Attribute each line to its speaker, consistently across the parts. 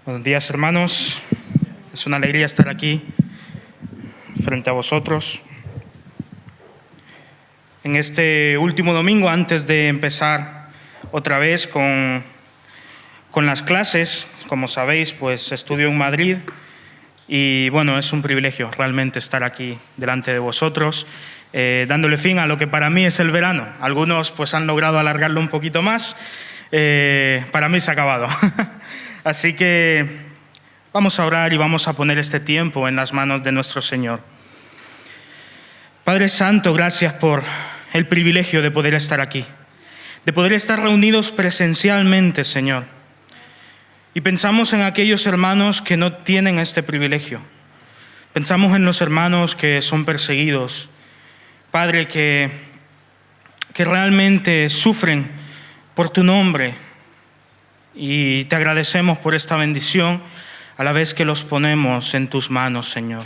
Speaker 1: Buenos días, hermanos. Es una alegría estar aquí frente a vosotros. En este último domingo, antes de empezar otra vez con las clases, como sabéis, pues estudio en Madrid y bueno, es un privilegio realmente estar aquí delante de vosotros, dándole fin a lo que para mí es el verano. Algunos pues han logrado alargarlo un poquito más, para mí se ha acabado. Así que vamos a orar y vamos a poner este tiempo en las manos de nuestro Señor. Padre Santo, gracias por el privilegio de poder estar aquí, de poder estar reunidos presencialmente, Señor. Y pensamos en aquellos hermanos que no tienen este privilegio. Pensamos en los hermanos que son perseguidos. Padre, que realmente sufren por tu nombre. Y te agradecemos por esta bendición a la vez que los ponemos en tus manos, Señor.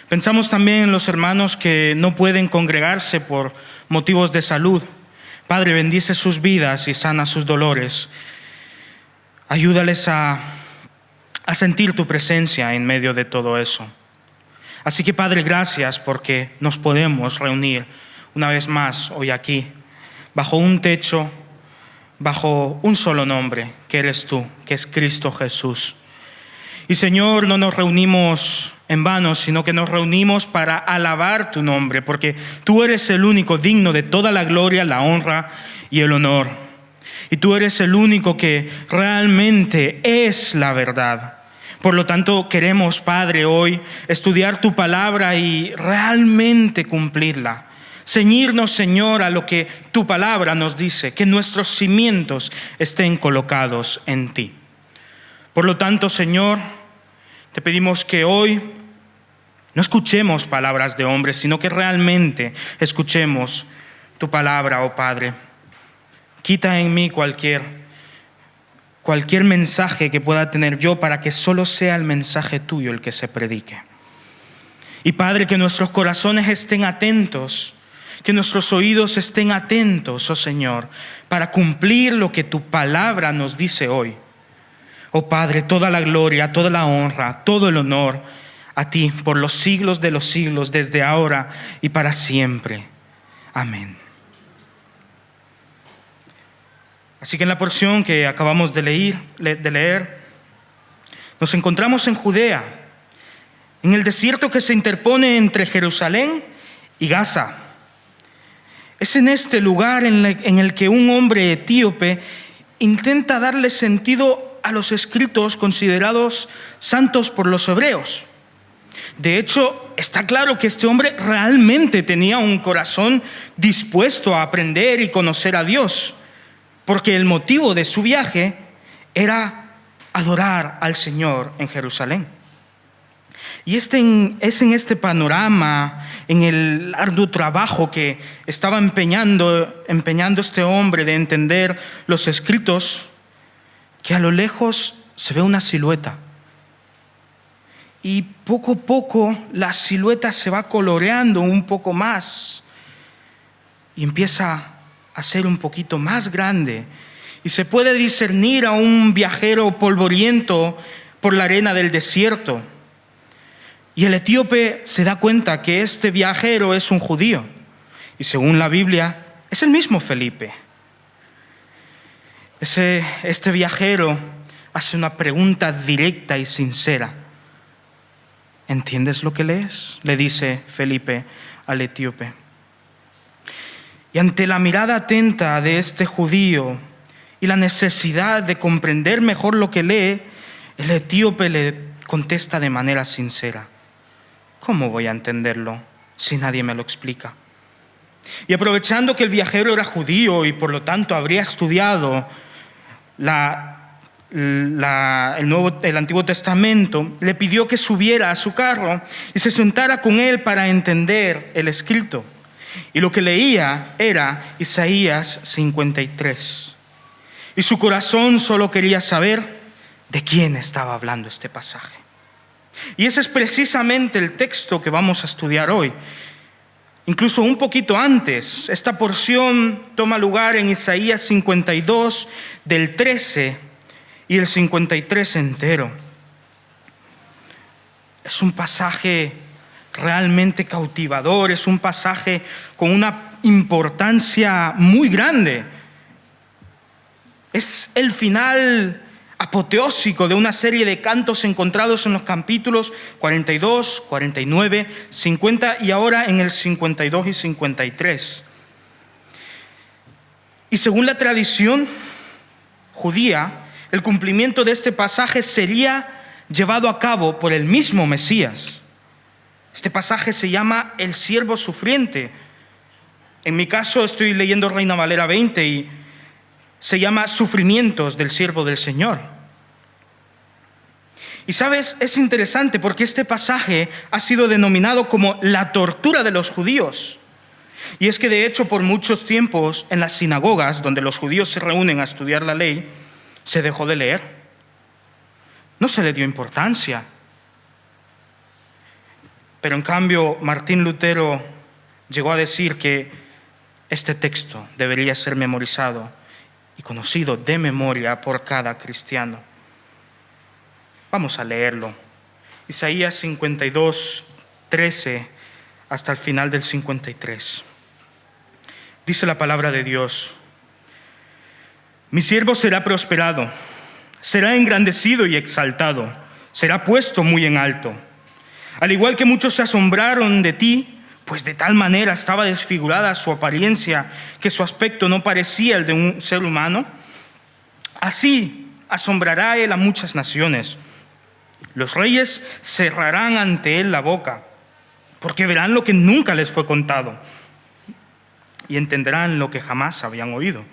Speaker 1: Pensamos también en los hermanos que no pueden congregarse por motivos de salud. Padre, bendice sus vidas y sana sus dolores. Ayúdales a sentir tu presencia en medio de todo eso. Así que, Padre, gracias porque nos podemos reunir una vez más hoy aquí, bajo un techo, bajo un solo nombre, que eres tú, que es Cristo Jesús. Y Señor, no nos reunimos en vano, sino que nos reunimos para alabar tu nombre, porque tú eres el único digno de toda la gloria, la honra y el honor. Y tú eres el único que realmente es la verdad. Por lo tanto, queremos, Padre, hoy estudiar tu palabra y realmente cumplirla. Ceñirnos, Señor, a lo que tu palabra nos dice, que nuestros cimientos estén colocados en ti. Por lo tanto, Señor, te pedimos que hoy no escuchemos palabras de hombres, sino que realmente escuchemos tu palabra, oh Padre. Quita en mí cualquier mensaje que pueda tener yo para que solo sea el mensaje tuyo el que se predique. Y Padre, que nuestros corazones estén atentos, que nuestros oídos estén atentos, oh Señor, para cumplir lo que tu palabra nos dice hoy. Oh Padre, toda la gloria, toda la honra, todo el honor a ti por los siglos de los siglos, desde ahora y para siempre. Amén. Así que en la porción que acabamos de leer, nos encontramos en Judea, en el desierto que se interpone entre Jerusalén y Gaza. Es en este lugar en el que un hombre etíope intenta darle sentido a los escritos considerados santos por los hebreos. De hecho, está claro que este hombre realmente tenía un corazón dispuesto a aprender y conocer a Dios, porque el motivo de su viaje era adorar al Señor en Jerusalén. Y es en este panorama, en el arduo trabajo que estaba empeñando este hombre de entender los escritos, que a lo lejos se ve una silueta. Y poco a poco la silueta se va coloreando un poco más y empieza a ser un poquito más grande. Y se puede discernir a un viajero polvoriento por la arena del desierto. Y el etíope se da cuenta que este viajero es un judío. Y según la Biblia, es el mismo Felipe. Este viajero hace una pregunta directa y sincera. ¿Entiendes lo que lees?, le dice Felipe al etíope. Y ante la mirada atenta de este judío y la necesidad de comprender mejor lo que lee, el etíope le contesta de manera sincera: ¿cómo voy a entenderlo si nadie me lo explica? Y aprovechando que el viajero era judío y por lo tanto habría estudiado el Antiguo Testamento, le pidió que subiera a su carro y se sentara con él para entender el escrito. Y lo que leía era Isaías 53. Y su corazón solo quería saber de quién estaba hablando este pasaje. Y ese es precisamente el texto que vamos a estudiar hoy. Incluso un poquito antes, esta porción toma lugar en Isaías 52, del 13 y el 53 entero. Es un pasaje realmente cautivador, es un pasaje con una importancia muy grande. Es el final apoteósico de una serie de cantos encontrados en los capítulos 42, 49, 50 y ahora en el 52 y 53. Y según la tradición judía, el cumplimiento de este pasaje sería llevado a cabo por el mismo Mesías. Este pasaje se llama el siervo sufriente. En mi caso estoy leyendo Reina Valera 20 y se llama Sufrimientos del siervo del Señor. Y sabes, es interesante porque este pasaje ha sido denominado como la tortura de los judíos. Y es que de hecho por muchos tiempos en las sinagogas donde los judíos se reúnen a estudiar la ley, se dejó de leer. No se le dio importancia. Pero en cambio Martín Lutero llegó a decir que este texto debería ser memorizado y conocido de memoria por cada cristiano. Vamos a leerlo. Isaías 52, 13 hasta el final del 53. Dice la palabra de Dios: mi siervo será prosperado, será engrandecido y exaltado, será puesto muy en alto. Al igual que muchos se asombraron de ti, pues de tal manera estaba desfigurada su apariencia que su aspecto no parecía el de un ser humano, así asombrará él a muchas naciones. Los reyes cerrarán ante él la boca, porque verán lo que nunca les fue contado y entenderán lo que jamás habían oído.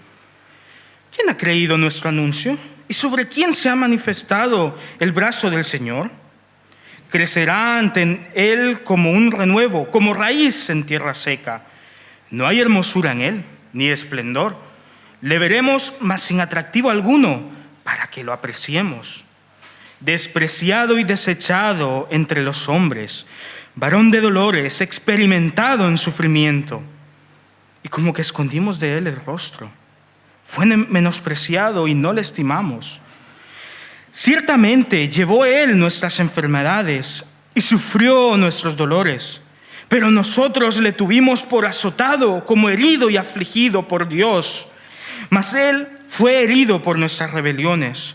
Speaker 1: ¿Quién ha creído nuestro anuncio? ¿Y sobre quién se ha manifestado el brazo del Señor? Crecerá ante él como un renuevo, como raíz en tierra seca. No hay hermosura en él, ni esplendor. Le veremos, mas sin atractivo alguno, para que lo apreciemos. Despreciado y desechado entre los hombres, varón de dolores, experimentado en sufrimiento. Y como que escondimos de él el rostro. Fue menospreciado y no le estimamos. Ciertamente llevó él nuestras enfermedades y sufrió nuestros dolores, pero nosotros le tuvimos por azotado, como herido y afligido por Dios. Mas él fue herido por nuestras rebeliones,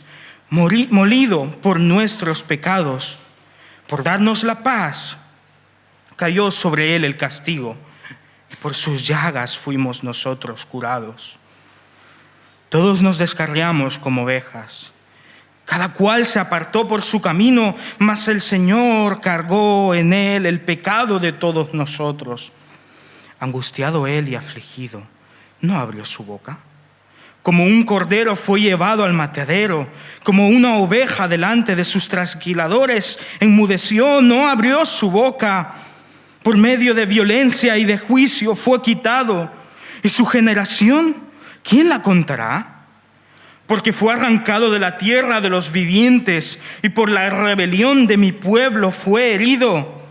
Speaker 1: molido por nuestros pecados. Por darnos la paz, cayó sobre él el castigo, y por sus llagas fuimos nosotros curados. Todos nos descarriamos como ovejas, cada cual se apartó por su camino, mas el Señor cargó en él el pecado de todos nosotros. Angustiado él y afligido, no abrió su boca. Como un cordero fue llevado al matadero, como una oveja delante de sus trasquiladores, enmudeció, no abrió su boca. Por medio de violencia y de juicio fue quitado. ¿Y su generación, quién la contará? Porque fue arrancado de la tierra de los vivientes y por la rebelión de mi pueblo fue herido.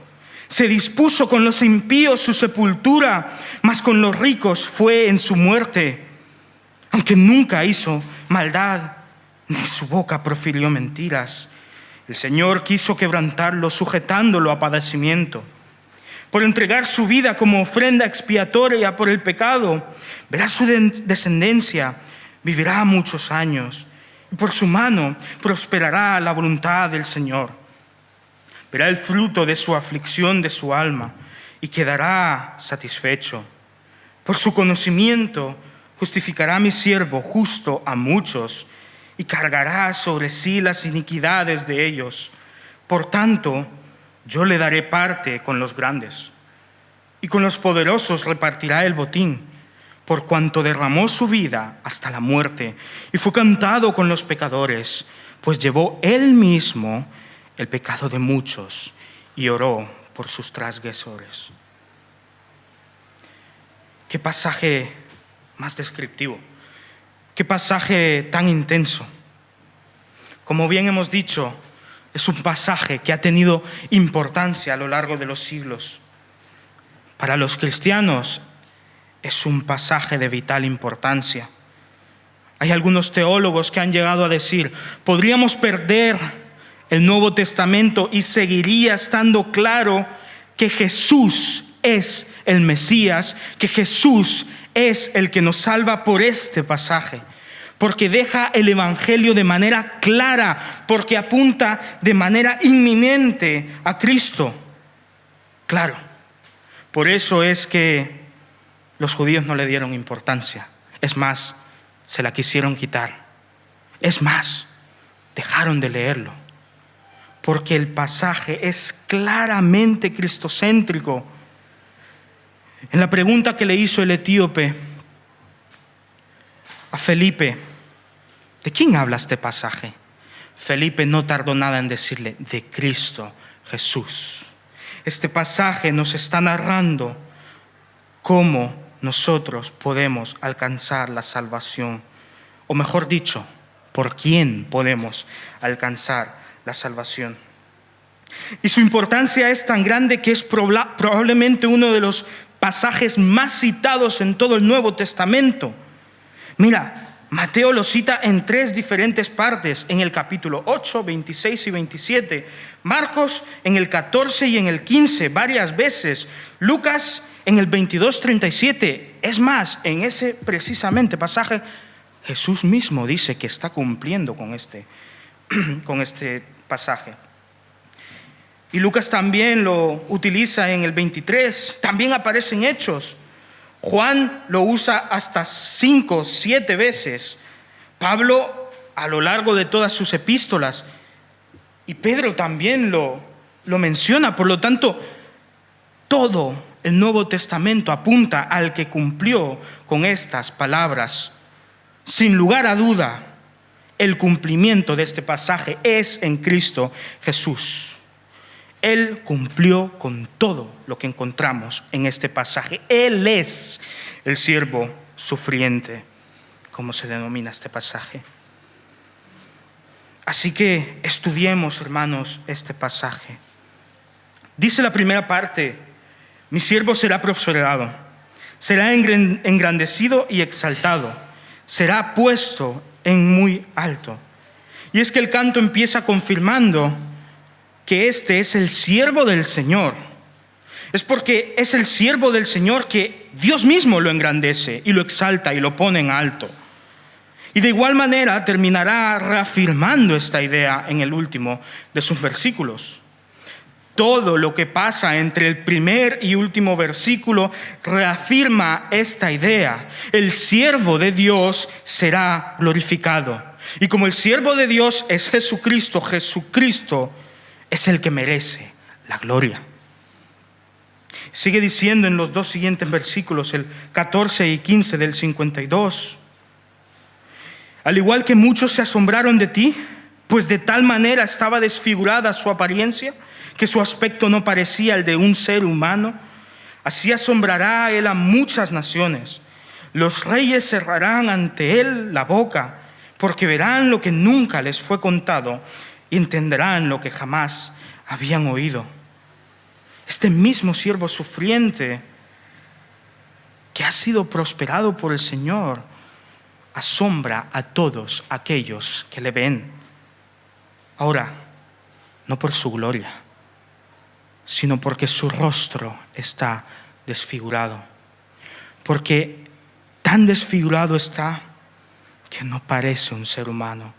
Speaker 1: Se dispuso con los impíos su sepultura, mas con los ricos fue en su muerte. Aunque nunca hizo maldad, ni su boca profirió mentiras. El Señor quiso quebrantarlo, sujetándolo a padecimiento. Por entregar su vida como ofrenda expiatoria por el pecado, verá su descendencia, vivirá muchos años, y por su mano prosperará la voluntad del Señor. Verá el fruto de su aflicción de su alma y quedará satisfecho. Por su conocimiento justificará mi siervo justo a muchos y cargará sobre sí las iniquidades de ellos. Por tanto, yo le daré parte con los grandes y con los poderosos repartirá el botín. Por cuanto derramó su vida hasta la muerte y fue contado con los pecadores, pues llevó él mismo el pecado de muchos y oró por sus transgresores. Qué pasaje más descriptivo, qué pasaje tan intenso. Como bien hemos dicho, es un pasaje que ha tenido importancia a lo largo de los siglos. Para los cristianos, es un pasaje de vital importancia. Hay algunos teólogos que han llegado a decir, podríamos perder el Nuevo Testamento y seguiría estando claro que Jesús es el Mesías, que Jesús es el que nos salva por este pasaje, porque deja el Evangelio de manera clara, porque apunta de manera inminente a Cristo. Claro, por eso es que los judíos no le dieron importancia. Es más, se la quisieron quitar. Es más, dejaron de leerlo, porque el pasaje es claramente cristocéntrico. En la pregunta que le hizo el etíope a Felipe, ¿de quién habla este pasaje? Felipe no tardó nada en decirle, de Cristo Jesús. Este pasaje nos está narrando cómo nosotros podemos alcanzar la salvación, o mejor dicho, por quién podemos alcanzar la salvación. Y su importancia es tan grande que es probablemente uno de los pasajes más citados en todo el Nuevo Testamento. Mira, Mateo lo cita en 3 diferentes partes, en el capítulo 8, 26 y 27. Marcos en el 14 y en el 15, varias veces. Lucas en el 22, 37. Es más, en ese precisamente pasaje, Jesús mismo dice que está cumpliendo con este pasaje. Y Lucas también lo utiliza en el 23. También aparece en Hechos. Juan lo usa hasta 5, 7 veces. Pablo a lo largo de todas sus epístolas. Y Pedro también lo menciona. Por lo tanto, todo el Nuevo Testamento apunta al que cumplió con estas palabras. Sin lugar a duda, el cumplimiento de este pasaje es en Cristo Jesús. Él cumplió con todo lo que encontramos en este pasaje. Él es el siervo sufriente, como se denomina este pasaje. Así que estudiemos, hermanos, este pasaje. Dice la primera parte, mi siervo será prosperado, será engrandecido y exaltado, será puesto en muy alto. Y es que el canto empieza confirmando que este es el siervo del Señor. Es porque es el siervo del Señor que Dios mismo lo engrandece y lo exalta y lo pone en alto. Y de igual manera terminará reafirmando esta idea en el último de sus versículos. Todo lo que pasa entre el primer y último versículo reafirma esta idea. El siervo de Dios será glorificado. Y como el siervo de Dios es Jesucristo, Jesucristo es el que merece la gloria. Sigue diciendo en los 2 siguientes versículos, el 14 y 15 del 52. Al igual que muchos se asombraron de ti, pues de tal manera estaba desfigurada su apariencia, que su aspecto no parecía el de un ser humano, así asombrará él a muchas naciones. Los reyes cerrarán ante él la boca, porque verán lo que nunca les fue contado y entenderán lo que jamás habían oído. Este mismo siervo sufriente que ha sido prosperado por el Señor asombra a todos aquellos que le ven. Ahora, no por su gloria, sino porque su rostro está desfigurado. Porque tan desfigurado está que no parece un ser humano.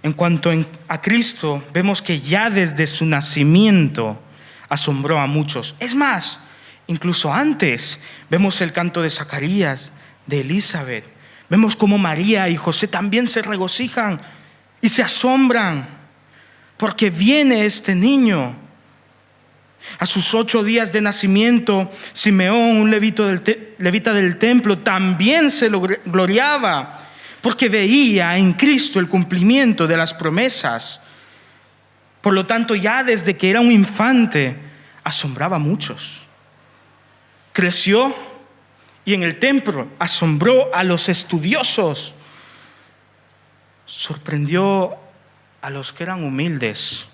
Speaker 1: En cuanto a Cristo, vemos que ya desde su nacimiento asombró a muchos. Es más, incluso antes, vemos el canto de Zacarías, de Elizabeth. Vemos cómo María y José también se regocijan y se asombran, porque viene este niño. A sus 8 días de nacimiento, Simeón, un levita del templo, también se gloriaba, porque veía en Cristo el cumplimiento de las promesas. Por lo tanto, ya desde que era un infante, asombraba a muchos. Creció y en el templo asombró a los estudiosos. Sorprendió a los que eran humildes,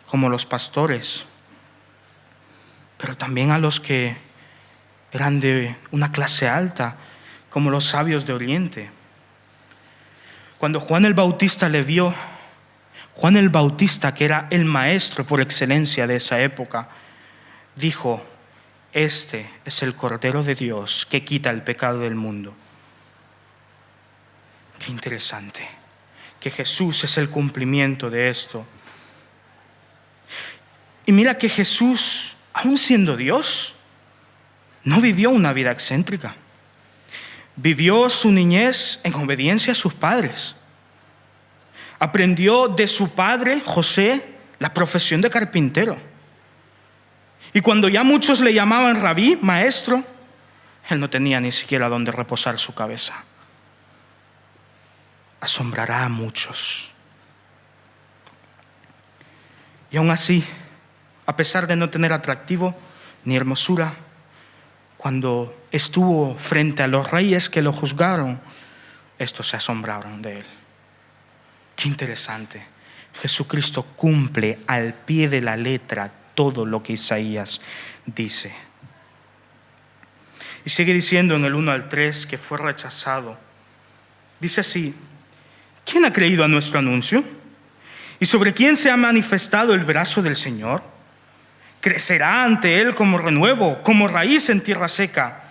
Speaker 1: como los pastores, pero también a los que eran de una clase alta, como los sabios de Oriente. Cuando Juan el Bautista le vio, Juan el Bautista, que era el maestro por excelencia de esa época, dijo: este es el Cordero de Dios que quita el pecado del mundo. Qué interesante, que Jesús es el cumplimiento de esto. Y mira que Jesús, aun siendo Dios, no vivió una vida excéntrica. Vivió su niñez en obediencia a sus padres. Aprendió de su padre, José, la profesión de carpintero. Y cuando ya muchos le llamaban rabí, maestro, él no tenía ni siquiera donde reposar su cabeza. Asombrará a muchos. Y aún así, a pesar de no tener atractivo ni hermosura, cuando estuvo frente a los reyes que lo juzgaron, estos se asombraron de él. Qué interesante. Jesucristo cumple al pie de la letra todo lo que Isaías dice. Y sigue diciendo en el 1 al 3 que fue rechazado. Dice así: ¿quién ha creído a nuestro anuncio? ¿Y sobre quién se ha manifestado el brazo del Señor? Crecerá ante él como renuevo, como raíz en tierra seca.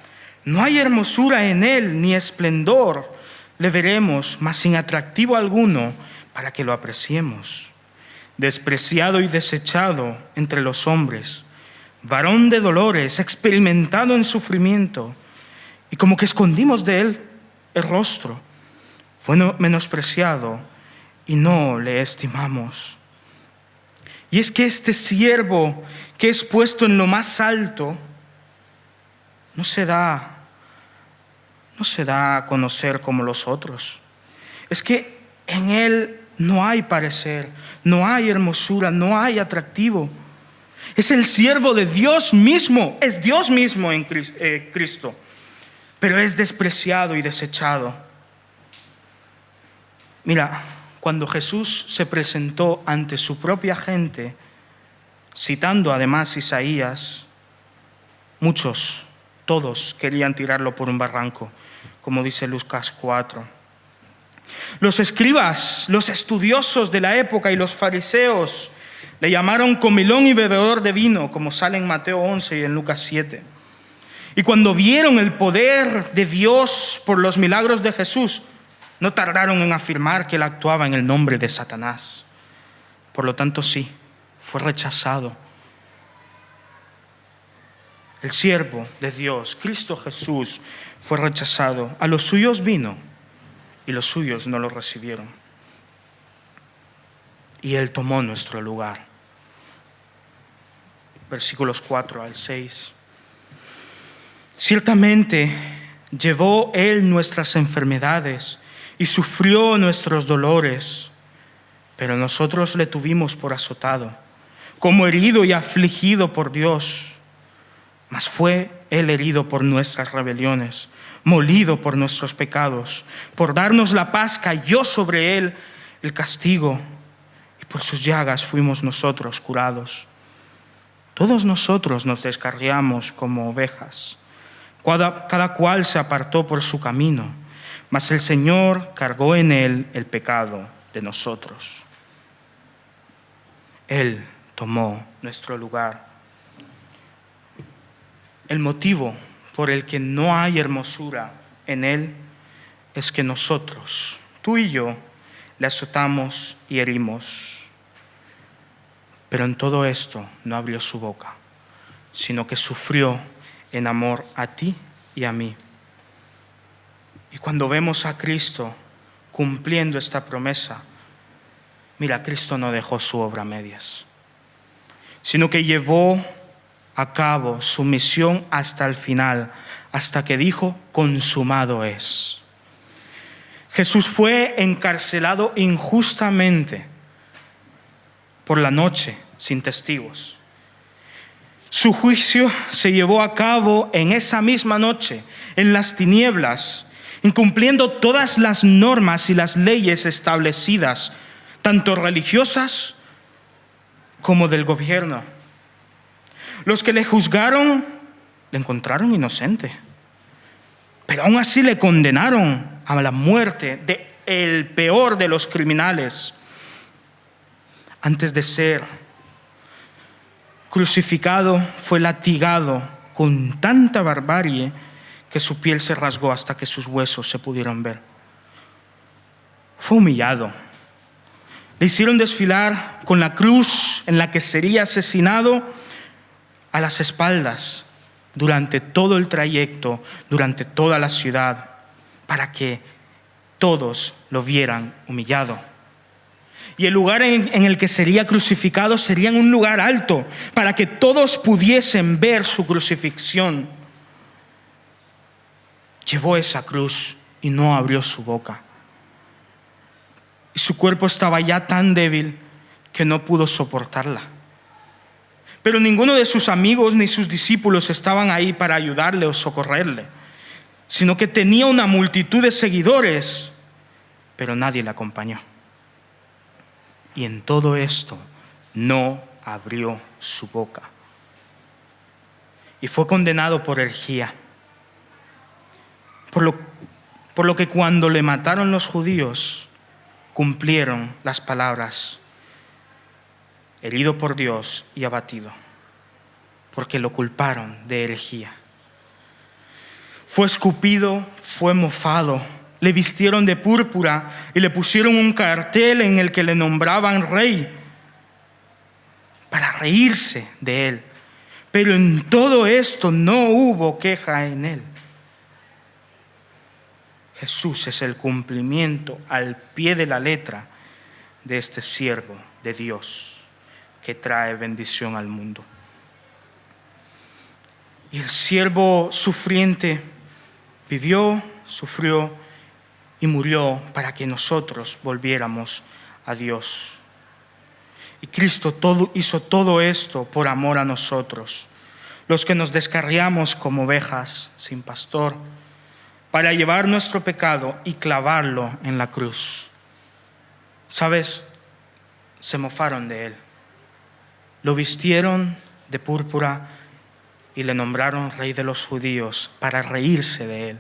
Speaker 1: No hay hermosura en él, ni esplendor le veremos, mas sin atractivo alguno para que lo apreciemos. Despreciado y desechado entre los hombres, varón de dolores, experimentado en sufrimiento, y como que escondimos de él el rostro. Fue menospreciado y no le estimamos. Y es que este siervo que es puesto en lo más alto no se da a conocer como los otros. Es que en él no hay parecer, no hay hermosura, no hay atractivo. Es el siervo de Dios mismo, es Dios mismo en Cristo, pero es despreciado y desechado. Mira, cuando Jesús se presentó ante su propia gente, citando además Isaías, muchos, todos querían tirarlo por un barranco, como dice Lucas 4. Los escribas, los estudiosos de la época y los fariseos le llamaron comilón y bebedor de vino, como sale en Mateo 11 y en Lucas 7. Y cuando vieron el poder de Dios por los milagros de Jesús, no tardaron en afirmar que él actuaba en el nombre de Satanás. Por lo tanto, sí, fue rechazado. El siervo de Dios, Cristo Jesús, fue rechazado. A los suyos vino y los suyos no lo recibieron. Y él tomó nuestro lugar. Versículos 4 al 6. Ciertamente llevó él nuestras enfermedades y sufrió nuestros dolores, pero nosotros le tuvimos por azotado, como herido y afligido por Dios. Mas fue él herido por nuestras rebeliones, molido por nuestros pecados. Por darnos la paz cayó sobre él el castigo, y por sus llagas fuimos nosotros curados. Todos nosotros nos descarriamos como ovejas, cada cual se apartó por su camino, mas el Señor cargó en él el pecado de nosotros. Él tomó nuestro lugar. El motivo por el que no hay hermosura en él es que nosotros, tú y yo, le azotamos y herimos. Pero en todo esto no abrió su boca, sino que sufrió en amor a ti y a mí. Y cuando vemos a Cristo cumpliendo esta promesa, mira, Cristo no dejó su obra a medias, sino que llevó a cabo su misión hasta el final, hasta que dijo: consumado es. Jesús fue encarcelado injustamente por la noche, sin testigos. Su juicio se llevó a cabo en esa misma noche, en las tinieblas, incumpliendo todas las normas y las leyes establecidas, tanto religiosas como del gobierno. Los que le juzgaron le encontraron inocente. Pero aún así le condenaron a la muerte de el peor de los criminales. Antes de ser crucificado, fue latigado con tanta barbarie que su piel se rasgó hasta que sus huesos se pudieron ver. Fue humillado. Le hicieron desfilar con la cruz en la que sería asesinado a las espaldas durante todo el trayecto, durante toda la ciudad, para que todos lo vieran humillado. Y el lugar en el que sería crucificado sería en un lugar alto, para que todos pudiesen ver su crucifixión. Llevó esa cruz y no abrió su boca. Y su cuerpo estaba ya tan débil que no pudo soportarla. Pero ninguno de sus amigos ni sus discípulos estaban ahí para ayudarle o socorrerle, sino que tenía una multitud de seguidores, pero nadie le acompañó. Y en todo esto no abrió su boca. Y fue condenado por herejía. Por lo que cuando le mataron los judíos, cumplieron las palabras: herido por Dios y abatido, porque lo culparon de herejía. Fue escupido, fue mofado, le vistieron de púrpura y le pusieron un cartel en el que le nombraban rey, para reírse de él. Pero en todo esto no hubo queja en él. Jesús es el cumplimiento al pie de la letra de este siervo de Dios que trae bendición al mundo. Y el siervo sufriente vivió, sufrió y murió para que nosotros volviéramos a Dios. Y Cristo hizo todo esto por amor a nosotros, los que nos descarriamos como ovejas sin pastor, para llevar nuestro pecado y clavarlo en la cruz. ¿Sabes? Se mofaron de él. Lo vistieron de púrpura y le nombraron rey de los judíos para reírse de él.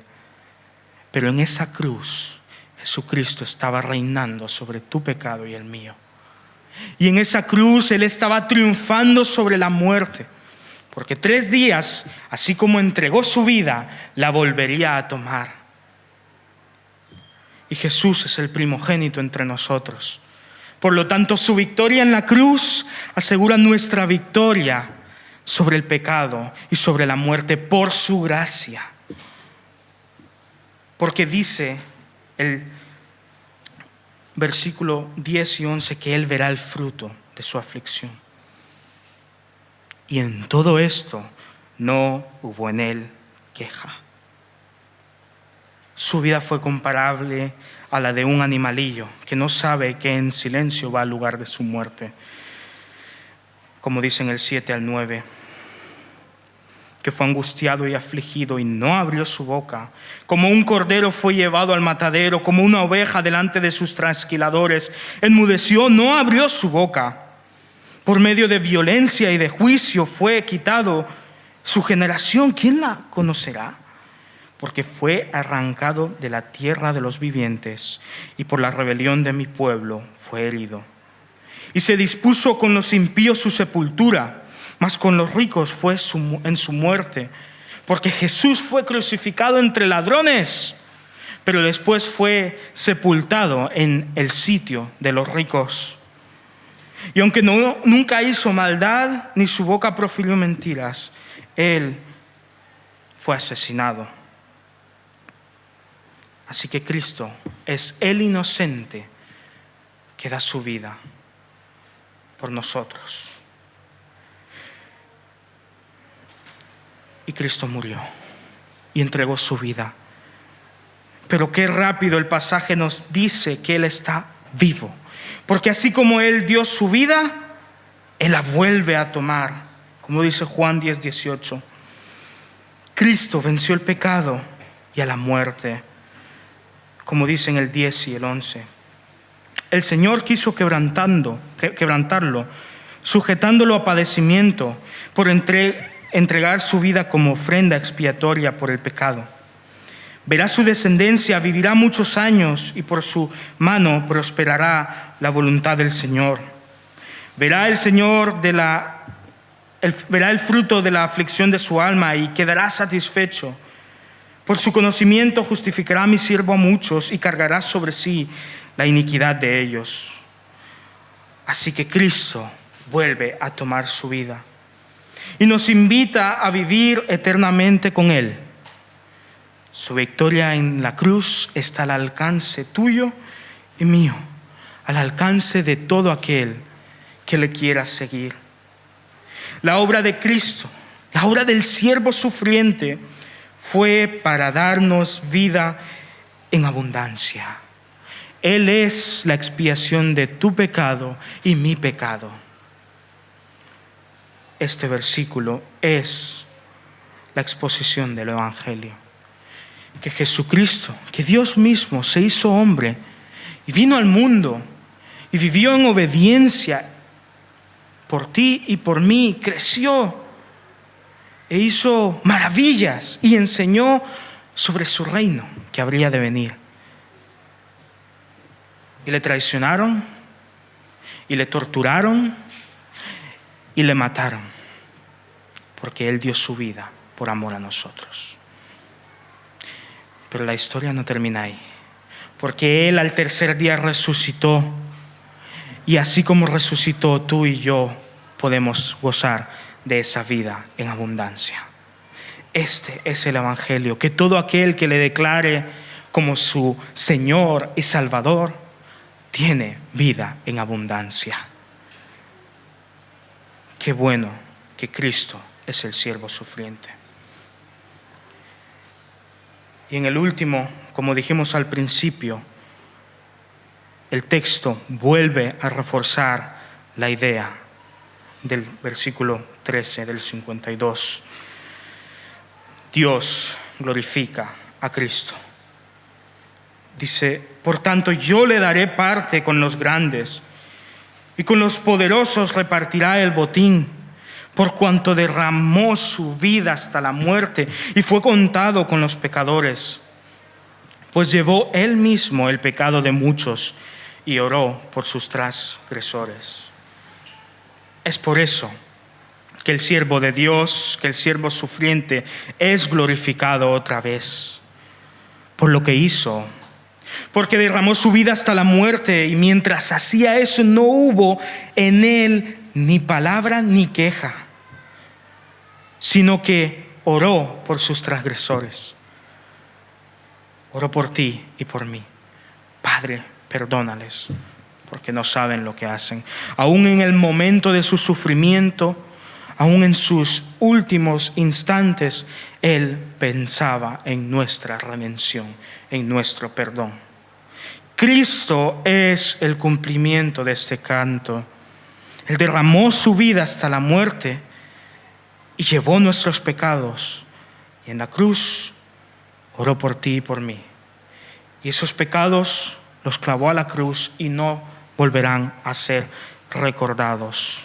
Speaker 1: Pero en esa cruz, Jesucristo estaba reinando sobre tu pecado y el mío. Y en esa cruz Él estaba triunfando sobre la muerte. Porque 3 días, así como entregó su vida, la volvería a tomar. Y Jesús es el primogénito entre nosotros. Por lo tanto, su victoria en la cruz asegura nuestra victoria sobre el pecado y sobre la muerte por su gracia. Porque dice el versículo 10 y 11 que Él verá el fruto de su aflicción. Y en todo esto no hubo en Él queja. Su vida fue comparable a la de un animalillo que no sabe que en silencio va al lugar de su muerte. Como dicen el 7 al 9, que fue angustiado y afligido y no abrió su boca. Como un cordero fue llevado al matadero, como una oveja delante de sus trasquiladores, enmudeció, no abrió su boca. Por medio de violencia y de juicio fue quitado su generación. ¿Quién la conocerá? Porque fue arrancado de la tierra de los vivientes y por la rebelión de mi pueblo fue herido. Y se dispuso con los impíos su sepultura, mas con los ricos fue en su muerte. Porque Jesús fue crucificado entre ladrones, pero después fue sepultado en el sitio de los ricos. Y aunque nunca hizo maldad, ni su boca profirió mentiras, Él fue asesinado. Así que Cristo es el inocente que da su vida por nosotros. Y Cristo murió y entregó su vida. Pero qué rápido el pasaje nos dice que Él está vivo. Porque así como Él dio su vida, Él la vuelve a tomar. Como dice Juan 10:18. Cristo venció el pecado y a la muerte. Como dicen el 10 y el 11. El Señor quiso quebrantarlo, sujetándolo a padecimiento por entregar su vida como ofrenda expiatoria por el pecado. Verá su descendencia, vivirá muchos años y por su mano prosperará la voluntad del Señor. Verá el Señor verá el fruto de la aflicción de su alma y quedará satisfecho. Por su conocimiento justificará a mi siervo a muchos y cargará sobre sí la iniquidad de ellos. Así que Cristo vuelve a tomar su vida y nos invita a vivir eternamente con Él. Su victoria en la cruz está al alcance tuyo y mío, al alcance de todo aquel que le quiera seguir. La obra de Cristo, la obra del siervo sufriente, fue para darnos vida en abundancia. Él es la expiación de tu pecado y mi pecado. Este versículo es la exposición del Evangelio. Que Jesucristo, que Dios mismo se hizo hombre y vino al mundo y vivió en obediencia por ti y por mí, creció e hizo maravillas y enseñó sobre su reino que habría de venir. Y le traicionaron, y le torturaron, y le mataron, porque Él dio su vida por amor a nosotros. Pero la historia no termina ahí, porque Él al tercer día resucitó, y así como resucitó, tú y yo podemos gozar de esa vida en abundancia. Este es el Evangelio, que todo aquel que le declare como su Señor y Salvador tiene vida en abundancia. Qué bueno que Cristo es el siervo sufriente. Y en el último, como dijimos al principio, el texto vuelve a reforzar la idea del versículo 13 del 52. Dios glorifica a Cristo. Dice, por tanto, yo le daré parte con los grandes y con los poderosos repartirá el botín, por cuanto derramó su vida hasta la muerte y fue contado con los pecadores. Pues llevó él mismo el pecado de muchos y oró por sus transgresores. Es por eso que el siervo de Dios, que el siervo sufriente es glorificado otra vez, por lo que hizo, porque derramó su vida hasta la muerte y mientras hacía eso no hubo en él ni palabra ni queja, sino que oró por sus transgresores. Oró por ti y por mí. Padre, perdónales, porque no saben lo que hacen. Aún en el momento de su sufrimiento, aún en sus últimos instantes, Él pensaba en nuestra redención, en nuestro perdón. Cristo es el cumplimiento de este canto. Él derramó su vida hasta la muerte y llevó nuestros pecados. Y en la cruz oró por ti y por mí. Y esos pecados los clavó a la cruz y no volverán a ser recordados,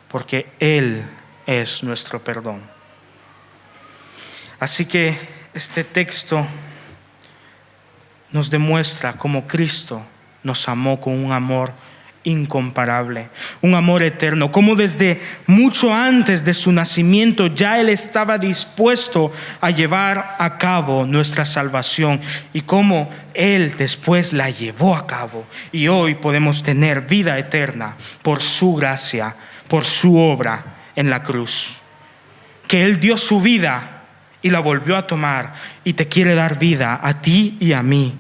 Speaker 1: porque Él es nuestro perdón. Así que este texto nos demuestra cómo Cristo nos amó con un amor incomparable, un amor eterno, como desde mucho antes de su nacimiento ya Él estaba dispuesto a llevar a cabo nuestra salvación y cómo Él después la llevó a cabo y hoy podemos tener vida eterna por su gracia, por su obra en la cruz, que Él dio su vida y la volvió a tomar y te quiere dar vida a ti y a mí.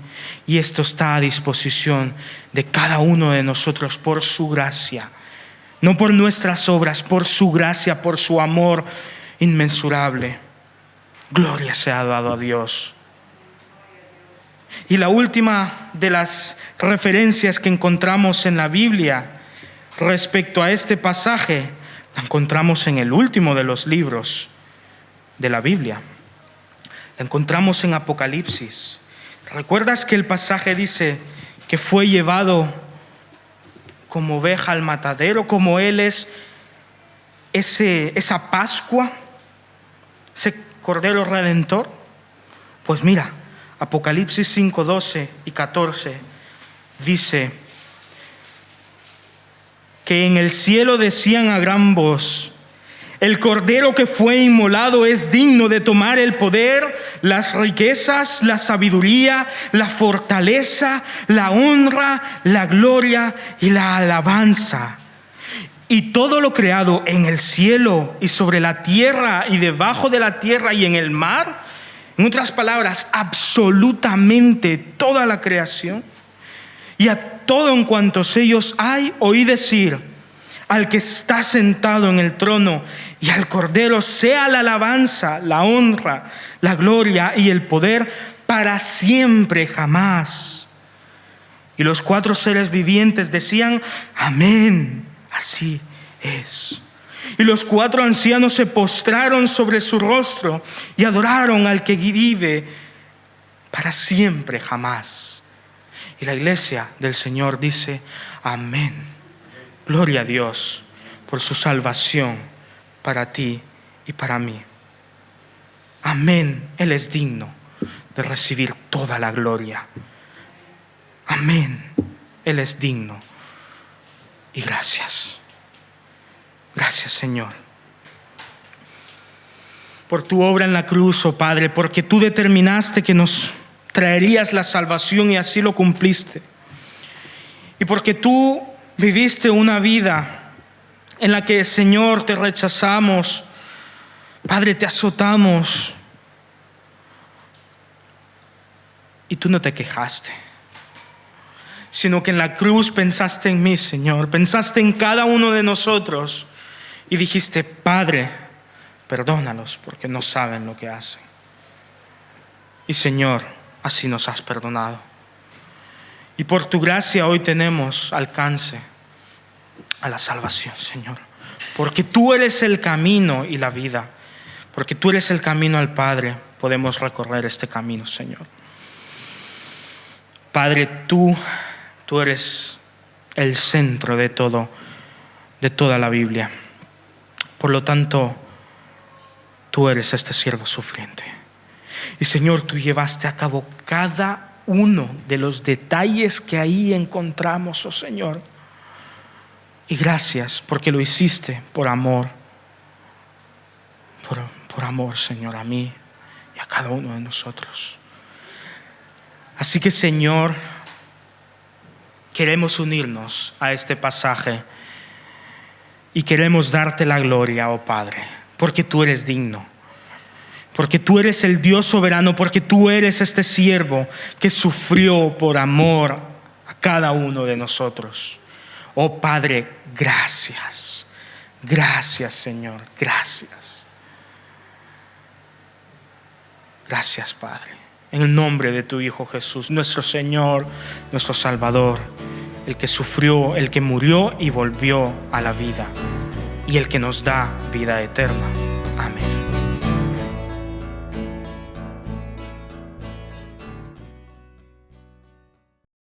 Speaker 1: Y esto está a disposición de cada uno de nosotros por su gracia, no por nuestras obras, por su gracia, por su amor inmensurable. Gloria sea dado a Dios. Y la última de las referencias que encontramos en la Biblia respecto a este pasaje, la encontramos en el último de los libros de la Biblia. La encontramos en Apocalipsis. ¿Recuerdas que el pasaje dice que fue llevado como oveja al matadero, como Él es esa Pascua, ese Cordero Redentor? Pues mira, Apocalipsis 5, 12 y 14 dice que en el cielo decían a gran voz: el Cordero que fue inmolado es digno de tomar el poder, las riquezas, la sabiduría, la fortaleza, la honra, la gloria y la alabanza. Y todo lo creado en el cielo y sobre la tierra y debajo de la tierra y en el mar, en otras palabras, absolutamente toda la creación, y a todo en cuantos ellos hay, oí decir: al que está sentado en el trono y al Cordero sea la alabanza, la honra, la gloria y el poder para siempre jamás. Y los 4 seres vivientes decían: amén, así es. Y los 4 ancianos se postraron sobre su rostro y adoraron al que vive para siempre jamás. Y la iglesia del Señor dice: amén. Gloria a Dios por su salvación para ti y para mí. Amén. Él es digno de recibir toda la gloria. Amén. Él es digno. Y gracias. Gracias, Señor, por tu obra en la cruz, oh Padre, porque tú determinaste que nos traerías la salvación y así lo cumpliste. Y porque tú viviste una vida en la que, Señor, te rechazamos, Padre, te azotamos, y tú no te quejaste, sino que en la cruz pensaste en mí, Señor, pensaste en cada uno de nosotros y dijiste: Padre, perdónalos porque no saben lo que hacen. Y, Señor, así nos has perdonado. Y por tu gracia hoy tenemos alcance a la salvación, Señor. Porque tú eres el camino y la vida. Porque tú eres el camino al Padre. Podemos recorrer este camino, Señor. Padre, tú eres el centro de todo, de toda la Biblia. Por lo tanto, tú eres este siervo sufriente. Y, Señor, tú llevaste a cabo cada uno de los detalles que ahí encontramos, oh Señor. Y gracias porque lo hiciste por amor. Por amor, Señor, a mí y a cada uno de nosotros. Así que, Señor, queremos unirnos a este pasaje y queremos darte la gloria, oh Padre, porque tú eres digno. Porque tú eres el Dios soberano, porque tú eres este siervo que sufrió por amor a cada uno de nosotros. Oh Padre, gracias. Gracias, Señor, gracias. Gracias, Padre. En el nombre de tu Hijo Jesús, nuestro Señor, nuestro Salvador, el que sufrió, el que murió y volvió a la vida, y el que nos da vida eterna. Amén.